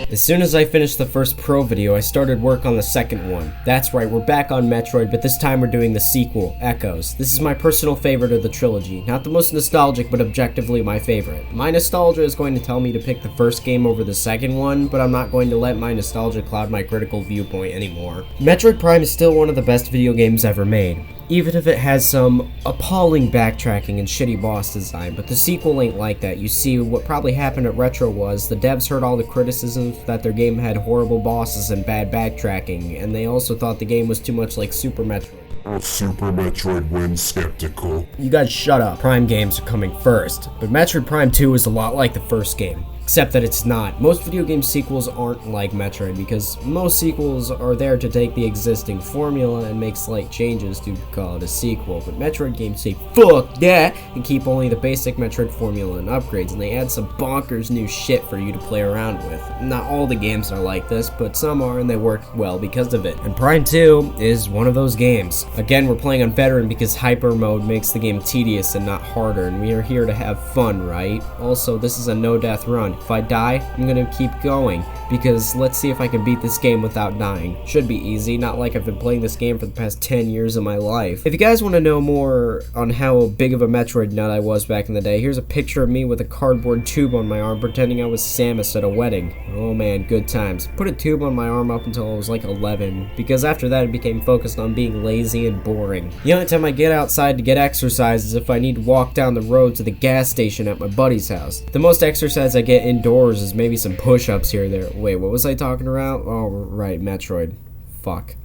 As soon as I finished the first pro video, I started work on the second one. That's right, we're back on Metroid, but this time we're doing the sequel, Echoes. This is my personal favorite of the trilogy. Not the most nostalgic, but objectively my favorite. My nostalgia is going to tell me to pick the first game over the second one, but I'm not going to let my nostalgia cloud my critical viewpoint anymore. Metroid Prime is still one of the best video games ever made, even if it has some appalling backtracking and shitty boss design, but the sequel ain't like that. You see, what probably happened at Retro was the devs heard all the criticisms that their game had horrible bosses and bad backtracking, and they also thought the game was too much like Super Metroid. Super Metroid wins skeptical. You guys shut up. Prime games are coming first, but Metroid Prime 2 is a lot like the first game. Except that it's not. Most video game sequels aren't like Metroid because most sequels are there to take the existing formula and make slight changes to call it a sequel, but Metroid games say fuck that and keep only the basic Metroid formula and upgrades, and they add some bonkers new shit for you to play around with. Not all the games are like this, but some are, and they work well because of it. And Prime 2 is one of those games. Again, we're playing on Veteran because Hyper Mode makes the game tedious and not harder, and we are here to have fun, right? Also, this is a no-death run. If I die, I'm gonna keep going, because let's see if I can beat this game without dying. Should be easy, not like I've been playing this game for the past 10 years of my life. If you guys want to know more on how big of a Metroid nut I was back in the day, here's a picture of me with a cardboard tube on my arm pretending I was Samus at a wedding. Oh man, good times. Put a tube on my arm up until I was like 11, because after that it became focused on being lazy and boring. The only time I get outside to get exercise is if I need to walk down the road to the gas station at my buddy's house. The most exercise I get indoors is maybe some push-ups here or there. Wait, what was I talking about? Oh, right, Metroid. Fuck.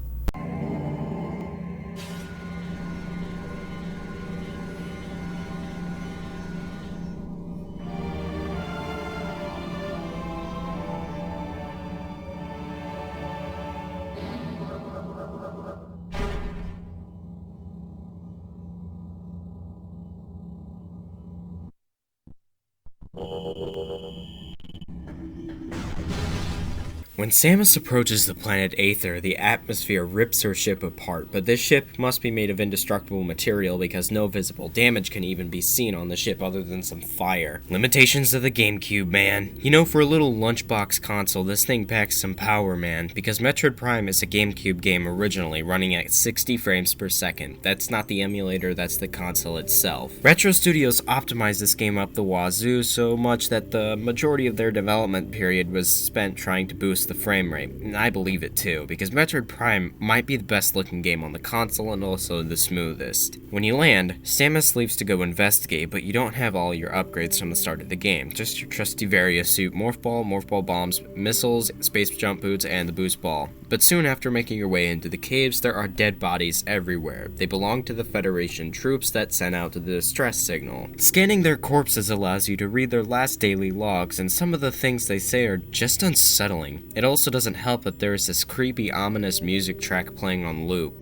When Samus approaches the planet Aether, the atmosphere rips her ship apart, but this ship must be made of indestructible material because no visible damage can even be seen on the ship other than some fire. Limitations of the GameCube, man. You know, for a little lunchbox console, this thing packs some power, man, because Metroid Prime is a GameCube game originally, running at 60 frames per second. That's not the emulator, that's the console itself. Retro Studios optimized this game up the wazoo so much that the majority of their development period was spent trying to boost the frame rate, and I believe it too, because Metroid Prime might be the best looking game on the console and also the smoothest. When you land, Samus leaves to go investigate, but you don't have all your upgrades from the start of the game, just your trusty Varia suit, Morph Ball bombs, missiles, space jump boots, and the boost ball. But soon after making your way into the caves, there are dead bodies everywhere. They belong to the Federation troops that sent out the distress signal. Scanning their corpses allows you to read their last daily logs, and some of the things they say are just unsettling. It also doesn't help that there is this creepy, ominous music track playing on loop.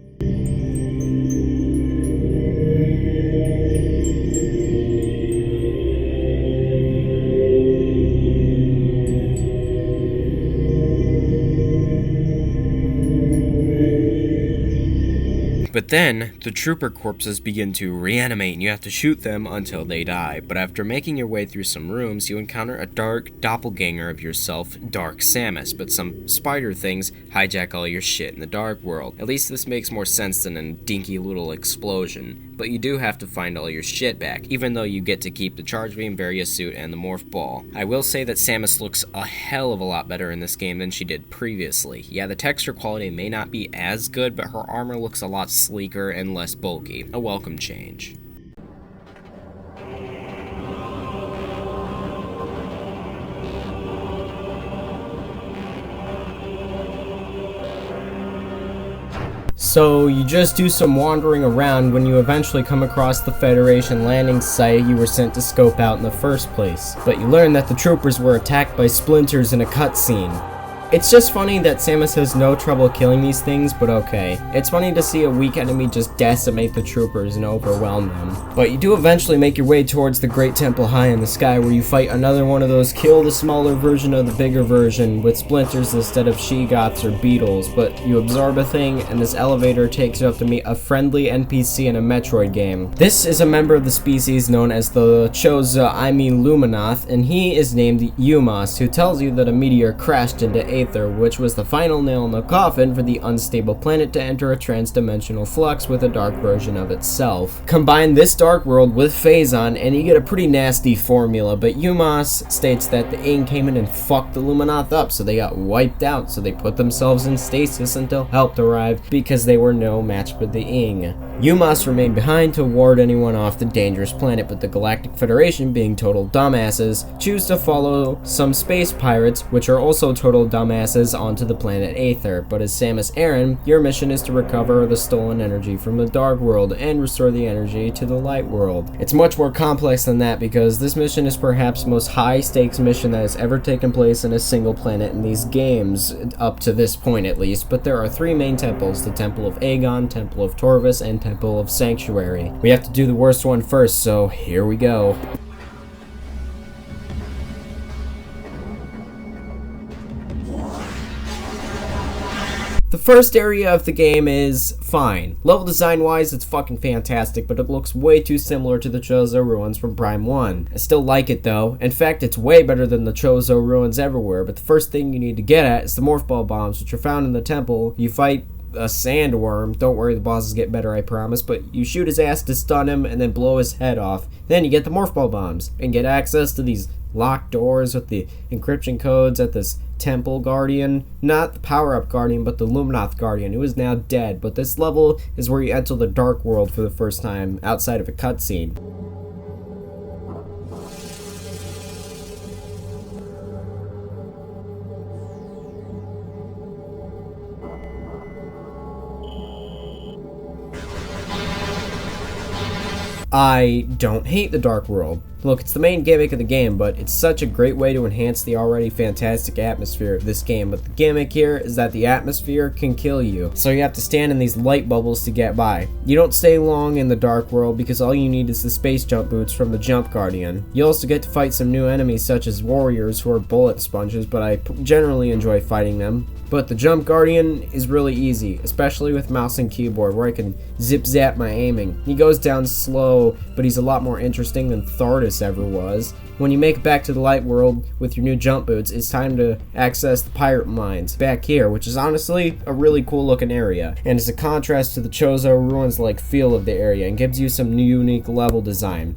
But then, the trooper corpses begin to reanimate and you have to shoot them until they die. But after making your way through some rooms, you encounter a dark doppelganger of yourself, Dark Samus. But some spider things hijack all your shit in the dark world. At least this makes more sense than a dinky little explosion. But you do have to find all your shit back, even though you get to keep the Charge Beam, Varia suit, and the Morph Ball. I will say that Samus looks a hell of a lot better in this game than she did previously. Yeah, the texture quality may not be as good, but her armor looks a lot sleeker and less bulky. A welcome change. So you just do some wandering around when you eventually come across the Federation landing site you were sent to scope out in the first place. But you learn that the troopers were attacked by splinters in a cutscene. It's just funny that Samus has no trouble killing these things, but okay. It's funny to see a weak enemy just decimate the troopers and overwhelm them. But you do eventually make your way towards the Great Temple high in the sky, where you fight another one of those kill the smaller version of the bigger version with splinters instead of She-Goths or beetles, but you absorb a thing and this elevator takes you up to meet a friendly NPC in a Metroid game. This is a member of the species known as the Choza Luminoth, and he is named Yumas, who tells you that a meteor crashed into Aether, which was the final nail in the coffin for the unstable planet to enter a trans-dimensional flux with a dark version of itself. Combine this dark world with Phazon and you get a pretty nasty formula, but Yumas states that the Ing came in and fucked the Luminoth up, so they got wiped out, so they put themselves in stasis until help arrived because they were no match for the Ing. Yumas remained behind to ward anyone off the dangerous planet, but the Galactic Federation, being total dumbasses, choose to follow some space pirates, which are also total dumbasses, onto the planet Aether. But as Samus Aran, your mission is to recover the stolen energy from the Dark World and restore the energy to the Light World. It's much more complex than that, because this mission is perhaps the most high-stakes mission that has ever taken place in a single planet in these games, up to this point at least, but there are three main temples: the Temple of Aegon, Temple of Torvus, and Temple of Sanctuary. We have to do the worst one first, so here we go. The first area of the game is fine. Level design wise, it's fucking fantastic, but it looks way too similar to the Chozo ruins from Prime 1. I still like it though. In fact, it's way better than the Chozo ruins everywhere, but the first thing you need to get at is the Morph Ball bombs, which are found in the temple. You fight a sandworm. Don't worry, the bosses get better, I promise, but you shoot his ass to stun him and then blow his head off. Then you get the Morph Ball bombs and get access to these locked doors with the encryption codes at this Temple Guardian. Not the power-up Guardian, but the Luminoth Guardian, who is now dead. But this level is where you enter the Dark World for the first time, outside of a cutscene. I don't hate the Dark World. Look, it's the main gimmick of the game, but it's such a great way to enhance the already fantastic atmosphere of this game. But the gimmick here is that the atmosphere can kill you, so you have to stand in these light bubbles to get by. You don't stay long in the Dark World because all you need is the space jump boots from the Jump Guardian. You also get to fight some new enemies such as warriors who are bullet sponges, but I generally enjoy fighting them. But the Jump Guardian is really easy, especially with mouse and keyboard, where I can zip-zap my aiming. He goes down slow, but he's a lot more interesting than Thardus ever was. When you make it back to the Light World with your new jump boots, it's time to access the pirate mines back here, which is honestly a really cool looking area, and it's a contrast to the Chozo ruins-like feel of the area and gives you some new unique level design.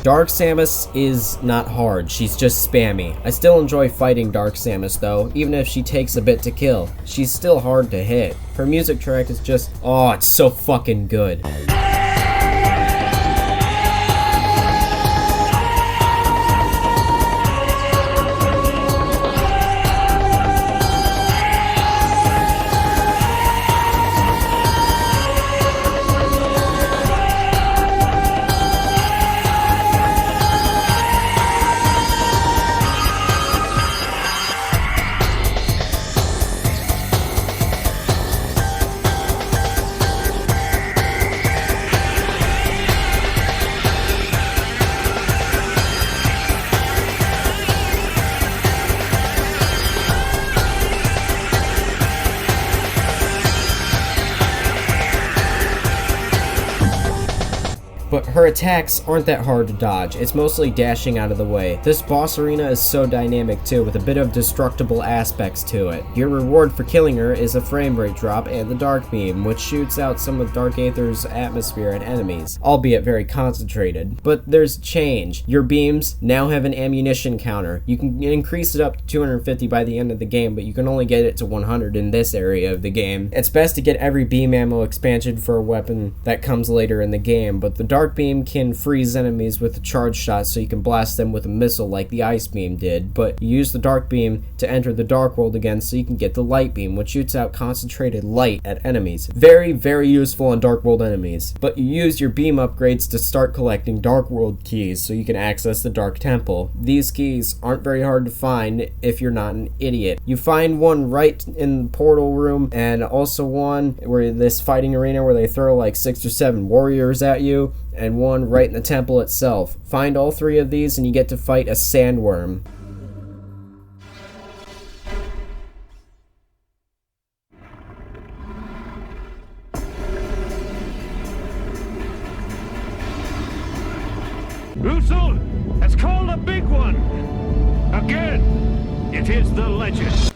Dark Samus is not hard, she's just spammy. I still enjoy fighting Dark Samus though, even if she takes a bit to kill. She's still hard to hit. Her music track is just, oh, it's so fucking good. but her attacks aren't that hard to dodge. It's mostly dashing out of the way. This boss arena is so dynamic too, with a bit of destructible aspects to it. Your reward for killing her is a frame rate drop and the Dark Beam, which shoots out some of Dark Aether's atmosphere at enemies, albeit very concentrated. But there's change. Your beams now have an ammunition counter. You can increase it up to 250 by the end of the game, but you can only get it to 100 in this area of the game. It's best to get every beam ammo expansion for a weapon that comes later in the game, but the Dark Beam can freeze enemies with a charge shot, so you can blast them with a missile like the Ice Beam did, but you use the Dark Beam to enter the Dark World again so you can get the Light Beam, which shoots out concentrated light at enemies. Very, very useful on Dark World enemies. But you use your beam upgrades to start collecting Dark World keys so you can access the Dark Temple. These keys aren't very hard to find if you're not an idiot. You find one right in the portal room, and also one where this fighting arena where they throw like 6 or 7 warriors at you, and one right in the temple itself. Find all 3 of these and you get to fight a sandworm. Usul has called a big one. Again, it is the legend.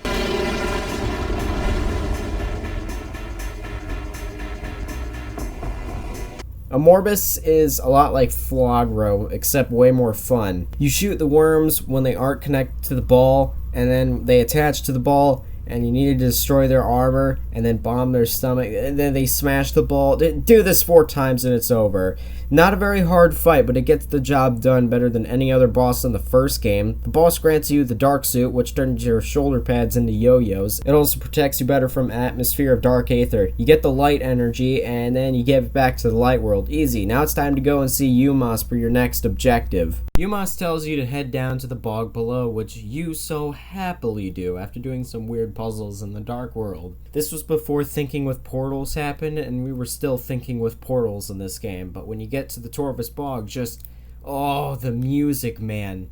Amorbus is a lot like Flogro, except way more fun. You shoot the worms when they aren't connected to the ball, and then they attach to the ball, and you need to destroy their armor, and then bomb their stomach, and then they smash the ball. Do this 4 times and it's over. Not a very hard fight, but it gets the job done better than any other boss in the first game. The boss grants you the Dark Suit, which turns your shoulder pads into yo-yos. It also protects you better from atmosphere of Dark Aether. You get the light energy, and then you give it back to the light world. Easy. Now it's time to go and see Umos for your next objective. Umos tells you to head down to the bog below, which you so happily do after doing some weird puzzles in the Dark World. This was before thinking with portals happened, and we were still thinking with portals in this game, but when you get to the Torvus Bog, oh, the music, man.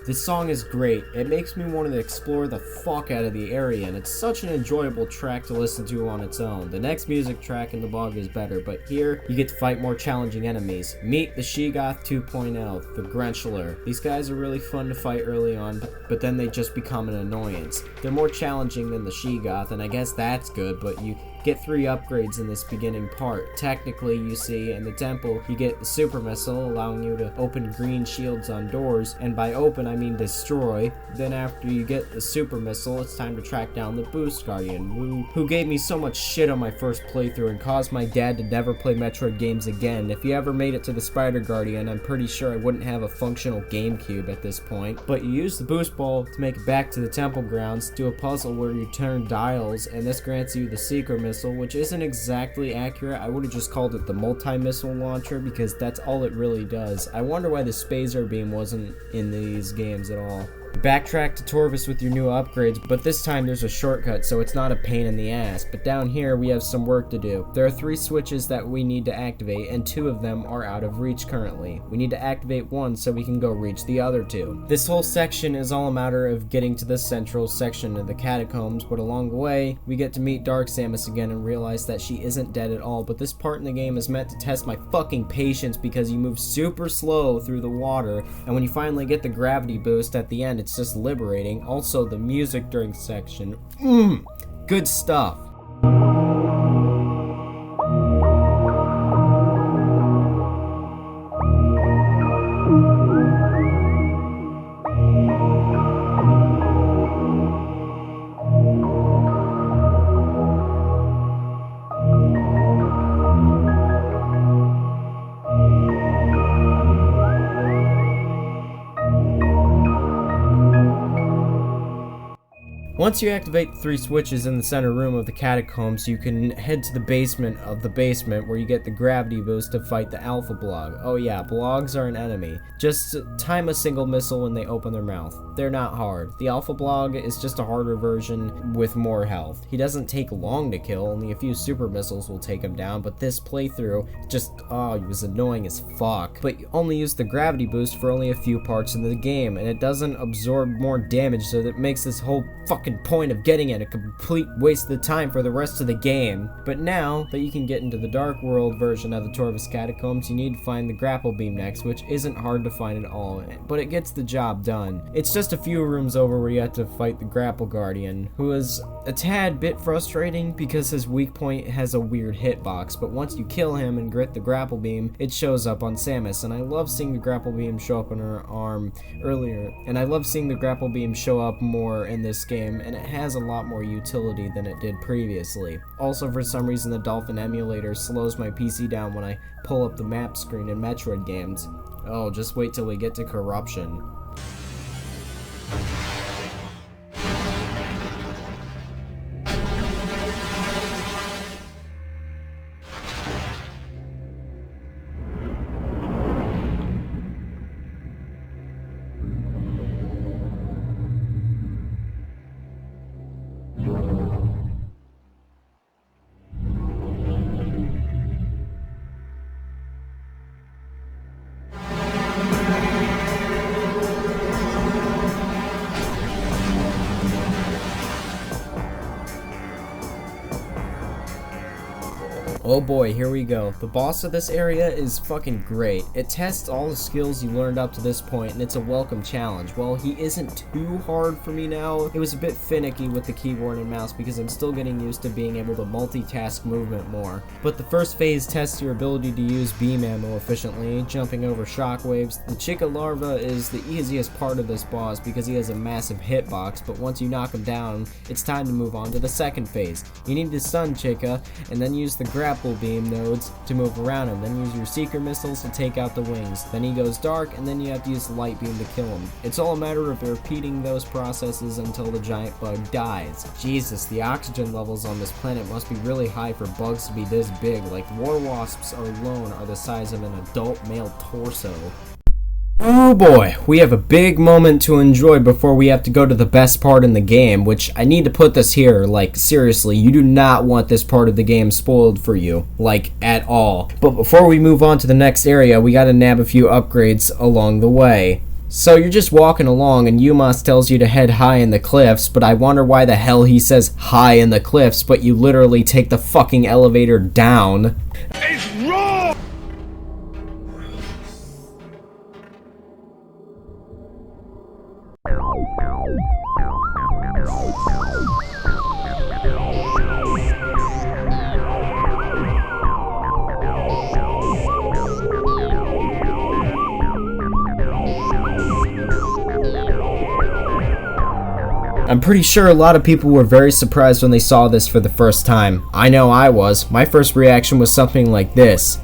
This song is great. It makes me want to explore the fuck out of the area, and it's such an enjoyable track to listen to on its own. The next music track in the bog is better, but here you get to fight more challenging enemies. Meet the Sheegoth 2.0, the Grenchler. These guys are really fun to fight early on, but then they just become an annoyance. They're more challenging than the Sheegoth, and I guess that's good, but you get 3 upgrades in this beginning part. Technically, you see, in the temple, you get the super missile, allowing you to open green shields on doors, and by open, I mean destroy. Then after you get the super missile, it's time to track down the Boost Guardian, who gave me so much shit on my first playthrough and caused my dad to never play Metroid games again. If you ever made it to the Spider Guardian, I'm pretty sure I wouldn't have a functional GameCube at this point. But you use the Boost Ball to make it back to the temple grounds, do a puzzle where you turn dials, and this grants you the Seeker Missile, which isn't exactly accurate. I would have just called it the multi-missile launcher because that's all it really does. I wonder why the Spazer Beam wasn't in these games at all. Backtrack to Torvus with your new upgrades, but this time there's a shortcut, so it's not a pain in the ass. But down here we have some work to do. There are 3 switches that we need to activate, and 2 of them are out of reach currently. We need to activate one so we can go reach the other 2. This whole section is all a matter of getting to the central section of the catacombs, but along the way, we get to meet Dark Samus again and realize that she isn't dead at all. But this part in the game is meant to test my fucking patience because you move super slow through the water, and when you finally get the gravity boost at the end, it's just liberating. Also, the music during section, good stuff. Once you activate the 3 switches in the center room of the catacombs, you can head to the basement of the basement where you get the gravity boost to fight the alpha blog. Oh yeah, blogs are an enemy. Just time a single missile when they open their mouth. They're not hard. The alpha blog is just a harder version with more health. He doesn't take long to kill, only a few super missiles will take him down, but this playthrough he was annoying as fuck. But you only use the gravity boost for only a few parts in the game, and it doesn't absorb more damage, so that makes this whole fucking point of getting it a complete waste of time for the rest of the game. But now that you can get into the Dark World version of the Torvus Catacombs, you need to find the Grapple Beam next, which isn't hard to find at all, but it gets the job done. It's just a few rooms over where you have to fight the Grapple Guardian, who is a tad bit frustrating because his weak point has a weird hitbox, but once you kill him and grit the Grapple Beam, it shows up on Samus, and I love seeing the Grapple Beam show up on her arm earlier, and I love seeing the Grapple Beam show up more in this game, and it has a lot more utility than it did previously. Also, for some reason, the Dolphin emulator slows my PC down when I pull up the map screen in Metroid games. Oh, just wait till we get to Corruption. Oh boy, here we go. The boss of this area is fucking great. It tests all the skills you learned up to this point, and it's a welcome challenge. While he isn't too hard for me now, it was a bit finicky with the keyboard and mouse because I'm still getting used to being able to multitask movement more. But the first phase tests your ability to use beam ammo efficiently, jumping over shockwaves. The Chica larva is the easiest part of this boss because he has a massive hitbox, but once you knock him down, it's time to move on to the second phase. You need to stun Chica, and then use the Grapple Beam nodes to move around him, then use your Seeker missiles to take out the wings. Then he goes dark, and then you have to use the Light Beam to kill him. It's all a matter of repeating those processes until the giant bug dies. Jesus, the oxygen levels on this planet must be really high for bugs to be this big. Like, war wasps alone are the size of an adult male torso. Oh boy, we have a big moment to enjoy before we have to go to the best part in the game, which I need to put this here, like, seriously, you do not want this part of the game spoiled for you, like, at all. But before we move on to the next area, we gotta nab a few upgrades along the way. So you're just walking along and Yumas tells you to head high in the cliffs, but I wonder why the hell he says high in the cliffs, but you literally take the fucking elevator down. It's wrong! I'm pretty sure a lot of people were very surprised when they saw this for the first time. I know I was. My first reaction was something like this.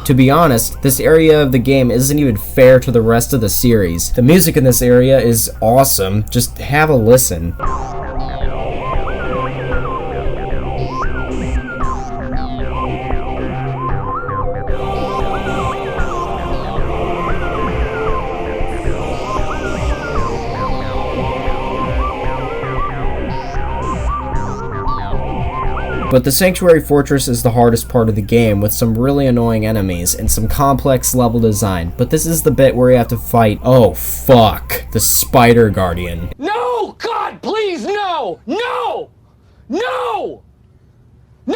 To be honest, this area of the game isn't even fair to the rest of the series. The music in this area is awesome. Just have a listen. But the Sanctuary Fortress is the hardest part of the game, with some really annoying enemies and some complex level design. But this is the bit where you have to fight, oh fuck, the Spider Guardian. No! God, please, no! No! No! No!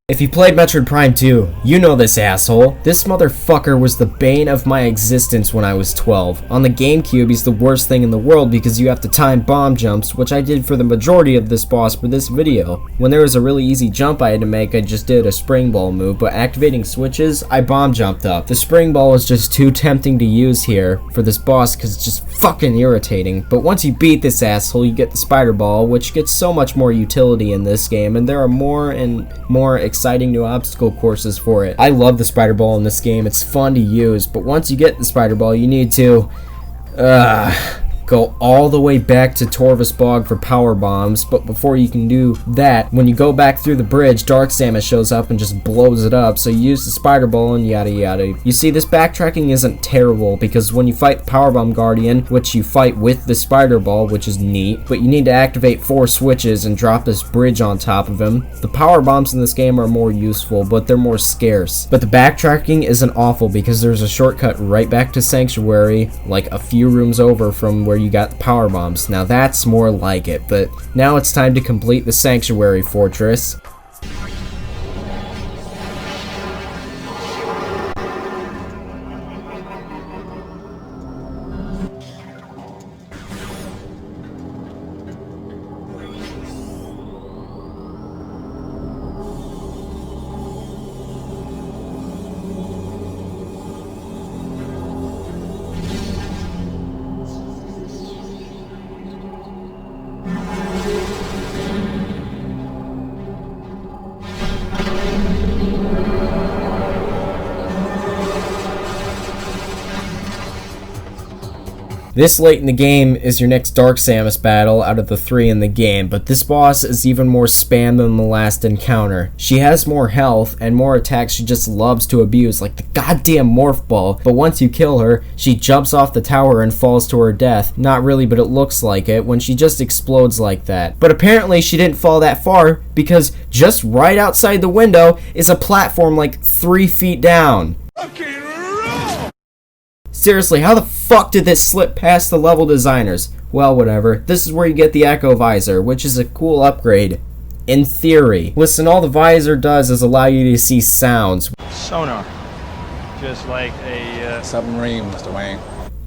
If you played Metroid Prime 2, you know this asshole. This motherfucker was the bane of my existence when I was 12. On the GameCube, he's the worst thing in the world because you have to time bomb jumps, which I did for the majority of this boss for this video. When there was a really easy jump I had to make, I just did a spring ball move, but activating switches, I bomb jumped up. The spring ball was just too tempting to use here for this boss because it's just fucking irritating. But once you beat this asshole, you get the spider ball, which gets so much more utility in this game, and there are more and more exciting new obstacle courses for it. I love the spider ball in this game. It's fun to use, but once you get the spider ball, you need to go all the way back to Torvus Bog for power bombs, but before you can do that, when you go back through the bridge, Dark Samus shows up and just blows it up, so you use the Spider Ball and yada yada. You see, this backtracking isn't terrible, because when you fight the Power Bomb Guardian, which you fight with the Spider Ball, which is neat, but you need to activate 4 switches and drop this bridge on top of him. The power bombs in this game are more useful, but they're more scarce. But the backtracking isn't awful, because there's a shortcut right back to Sanctuary, like a few rooms over from where you got the power bombs. Now that's more like it, but now it's time to complete the Sanctuary Fortress. This late in the game is your next Dark Samus battle out of the 3 in the game, but this boss is even more spam than the last encounter. She has more health and more attacks she just loves to abuse, like the goddamn Morph Ball, but once you kill her, she jumps off the tower and falls to her death. Not really, but it looks like it when she just explodes like that. But apparently she didn't fall that far, because just right outside the window is a platform like 3 feet down. Seriously, how the fuck did this slip past the level designers? Well, whatever. This is where you get the Echo Visor, which is a cool upgrade. In theory. Listen, all the Visor does is allow you to see sounds. Sonar. Just like a submarine, Mr. Wayne.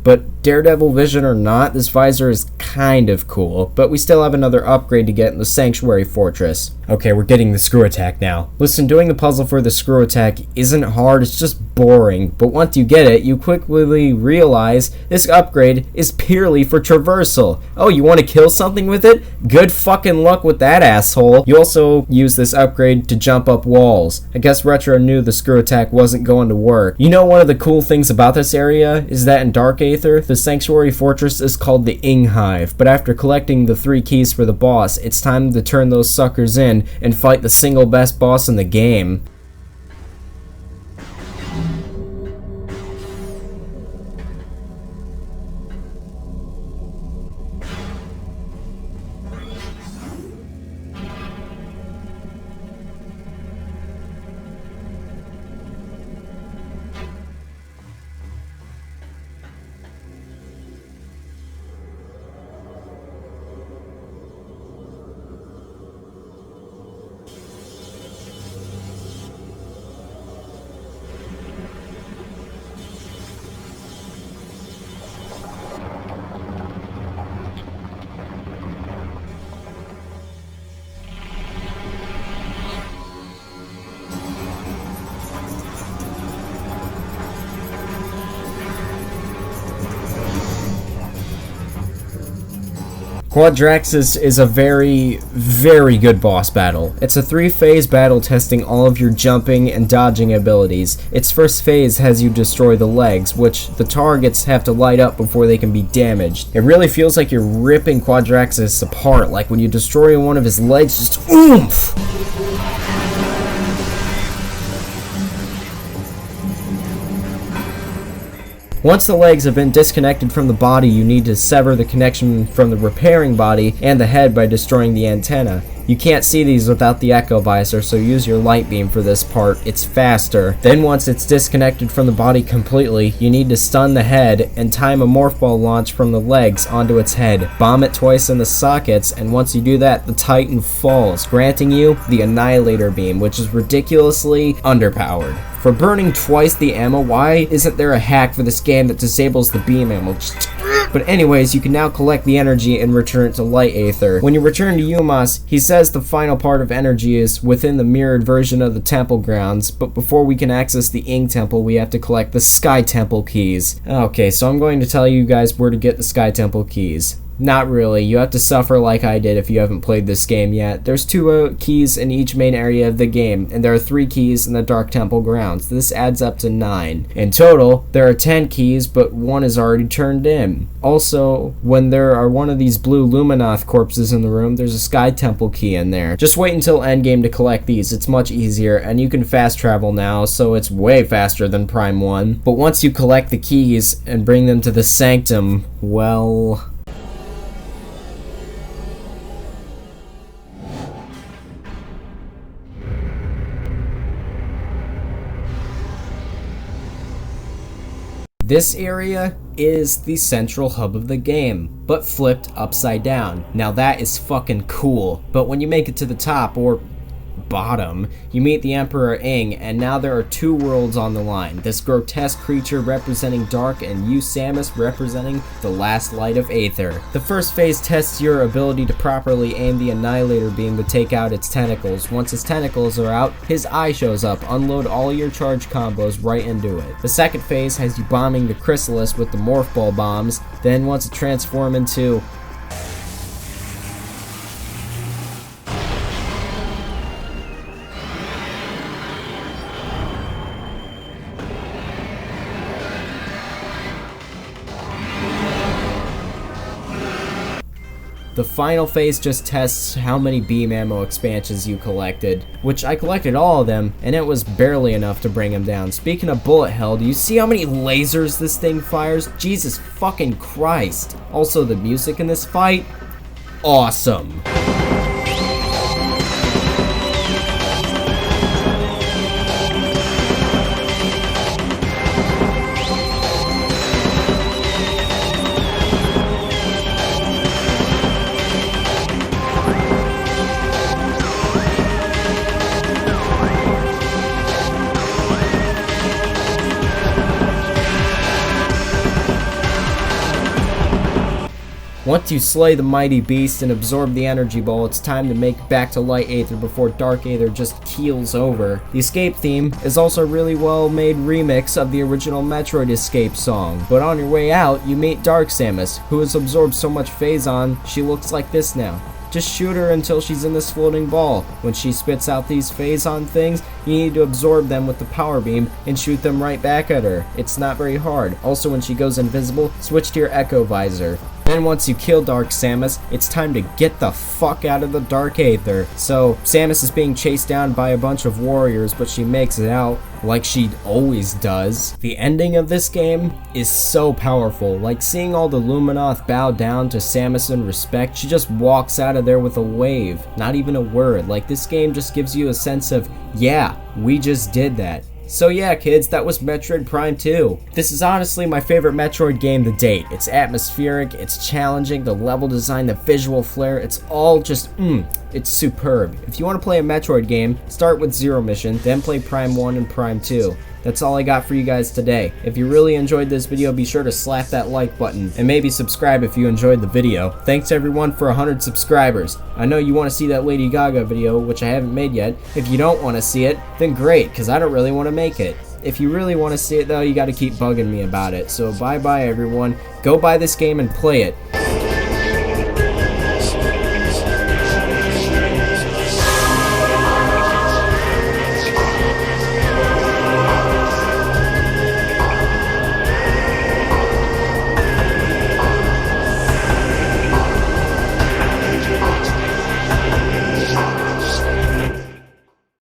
But Daredevil vision or not, this visor is kind of cool. But we still have another upgrade to get in the Sanctuary Fortress. Okay, we're getting the screw attack now. Listen, doing the puzzle for the screw attack isn't hard, it's just boring. But once you get it, you quickly realize this upgrade is purely for traversal. Oh, you want to kill something with it? Good fucking luck with that, asshole. You also use this upgrade to jump up walls. I guess Retro knew the screw attack wasn't going to work. You know, one of the cool things about this area is that in Dark Aether, the Sanctuary Fortress is called the Ing Hive. But after collecting the 3 keys for the boss, it's time to turn those suckers in and fight the single best boss in the game. Quadraxis is a very, very good boss battle. It's a 3-phase battle testing all of your jumping and dodging abilities. Its first phase has you destroy the legs, which the targets have to light up before they can be damaged. It really feels like you're ripping Quadraxis apart, like when you destroy one of his legs, just oomph! Once the legs have been disconnected from the body, you need to sever the connection from the repairing body and the head by destroying the antenna. You can't see these without the Echo Visor, so use your light beam for this part. It's faster. Then once it's disconnected from the body completely, you need to stun the head and time a Morph Ball launch from the legs onto its head. Bomb it twice in the sockets, and once you do that, the Titan falls, granting you the Annihilator Beam, which is ridiculously underpowered. For burning twice the ammo, why isn't there a hack for this game that disables the beam ammo? But anyways, you can now collect the energy and return it to Light Aether. When you return to Yumas, he says the final part of energy is within the mirrored version of the temple grounds, but before we can access the Ing Temple, we have to collect the Sky Temple keys. Okay, so I'm going to tell you guys where to get the Sky Temple keys. Not really. You have to suffer like I did if you haven't played this game yet. There's 2 keys in each main area of the game, and there are 3 keys in the Dark Temple grounds. This adds up to 9. In total, there are 10 keys, but 1 is already turned in. Also, when there are one of these blue Luminoth corpses in the room, there's a Sky Temple key in there. Just wait until endgame to collect these. It's much easier, and you can fast travel now, so it's way faster than Prime 1. But once you collect the keys and bring them to the Sanctum, well... This area is the central hub of the game, but flipped upside down. Now that is fucking cool, but when you make it to the top, or bottom, you meet the Emperor Ing, and now there are 2 worlds on the line. This grotesque creature representing Dark, and you, Samus, representing the last light of Aether. The first phase tests your ability to properly aim the Annihilator Beam to take out its tentacles. Once its tentacles are out, his eye shows up. Unload all your charge combos right into it. The second phase has you bombing the Chrysalis with the Morph Ball bombs. Then once it transforms into... The final phase just tests how many beam ammo expansions you collected, which I collected all of them, and it was barely enough to bring him down. Speaking of bullet hell, do you see how many lasers this thing fires? Jesus fucking Christ. Also, the music in this fight, awesome. Once you slay the mighty beast and absorb the energy ball, it's time to make it back to light Aether before dark Aether just keels over. The escape theme is also a really well made remix of the original Metroid escape song. But on your way out, you meet Dark Samus, who has absorbed so much Phazon, she looks like this now. Just shoot her until she's in this floating ball. When she spits out these Phazon things, you need to absorb them with the power beam and shoot them right back at her. It's not very hard. Also, when she goes invisible, switch to your Echo Visor. Then once you kill Dark Samus, it's time to get the fuck out of the Dark Aether. So, Samus is being chased down by a bunch of warriors, but she makes it out, like she always does. The ending of this game is so powerful, like seeing all the Luminoth bow down to Samus in respect. She just walks out of there with a wave, not even a word. Like, this game just gives you a sense of, yeah, we just did that. So yeah, kids, that was Metroid Prime 2. This is honestly my favorite Metroid game to date. It's atmospheric, it's challenging, the level design, the visual flair, it's all just, it's superb. If you want to play a Metroid game, start with Zero Mission, then play Prime 1 and Prime 2. That's all I got for you guys today. If you really enjoyed this video, be sure to slap that like button, and maybe subscribe if you enjoyed the video. Thanks everyone for 100 subscribers. I know you want to see that Lady Gaga video, which I haven't made yet. If you don't want to see it, then great, because I don't really want to make it. If you really want to see it though, you got to keep bugging me about it. So bye bye everyone. Go buy this game and play it.